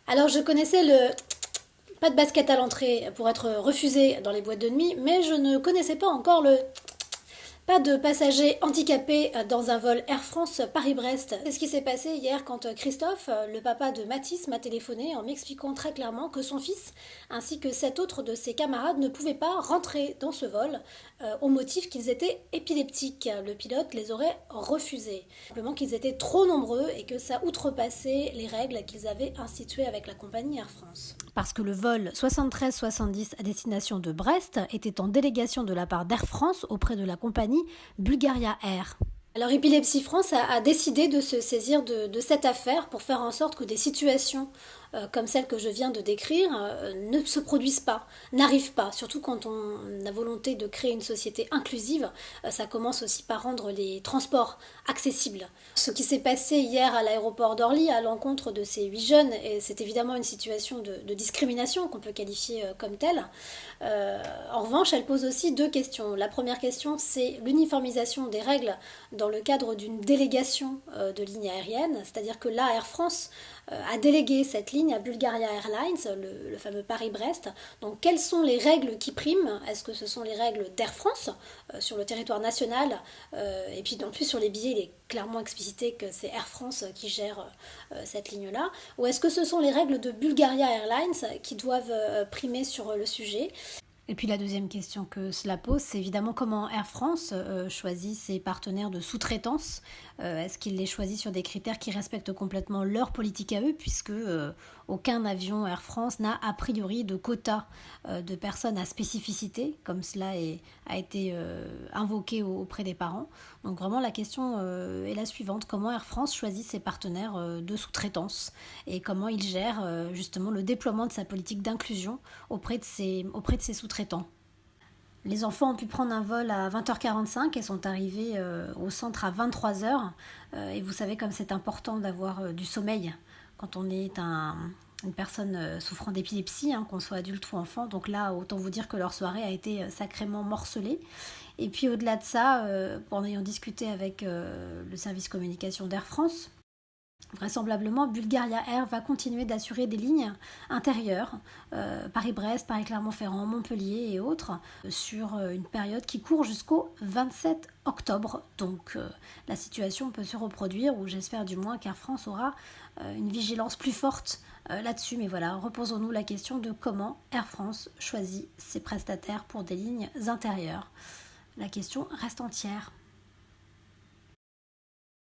Alors je connaissais le pas de basket à l'entrée pour être refusé dans les boîtes de nuit, mais je ne connaissais pas encore le pas de passagers handicapés dans un vol Air France Paris-Brest. C'est ce qui s'est passé hier quand Christophe, le papa de Mathis, m'a téléphoné en m'expliquant très clairement que son fils ainsi que 7 autres de ses camarades ne pouvaient pas rentrer dans ce vol au motif qu'ils étaient épileptiques. Le pilote les aurait refusés. Simplement qu'ils étaient trop nombreux et que ça outrepassait les règles qu'ils avaient instituées avec la compagnie Air France. Parce que le vol 73-70 à destination de Brest était en délégation de la part d'Air France auprès de la compagnie Bulgaria Air. Alors Épilepsie France a décidé de se saisir de cette affaire pour faire en sorte que des situations comme celle que je viens de décrire ne se produisent pas, n'arrivent pas. Surtout quand on a volonté de créer une société inclusive, ça commence aussi par rendre les transports accessibles. Ce qui s'est passé hier à l'aéroport d'Orly à l'encontre de ces 8 jeunes, et c'est évidemment une situation de discrimination qu'on peut qualifier comme telle. En revanche, elle pose aussi deux questions. La première question, c'est l'uniformisation des règles dans le cadre d'une délégation de ligne aérienne, c'est-à-dire que là, Air France a délégué cette ligne à Bulgaria Airlines, le fameux Paris-Brest. Donc quelles sont les règles qui priment? Est-ce que ce sont les règles d'Air France sur le territoire national? Et puis en plus sur les billets, il est clairement explicité que c'est Air France qui gère cette ligne-là. Ou est-ce que ce sont les règles de Bulgaria Airlines qui doivent primer sur le sujet? Et puis la deuxième question que cela pose, c'est évidemment comment Air France choisit ses partenaires de sous-traitance. Est-ce qu'il les choisit sur des critères qui respectent complètement leur politique à eux, puisque aucun avion Air France n'a a priori de quota de personnes à spécificité, comme a été invoqué auprès des parents. Donc vraiment la question est la suivante, comment Air France choisit ses partenaires de sous-traitance et comment il gère justement le déploiement de sa politique d'inclusion auprès de ses sous-traitants. Les enfants ont pu prendre un vol à 20h45 et sont arrivés au centre à 23h. Et vous savez comme c'est important d'avoir du sommeil quand on est une personne souffrant d'épilepsie, qu'on soit adulte ou enfant. Donc là, autant vous dire que leur soirée a été sacrément morcelée. Et puis au-delà de ça, en ayant discuté avec le service communication d'Air France, vraisemblablement, Bulgaria Air va continuer d'assurer des lignes intérieures, Paris-Brest, Paris-Clermont-Ferrand, Montpellier et autres, sur une période qui court jusqu'au 27 octobre. Donc la situation peut se reproduire, ou j'espère du moins qu'Air France aura une vigilance plus forte là-dessus. Mais voilà, reposons-nous la question de comment Air France choisit ses prestataires pour des lignes intérieures. La question reste entière.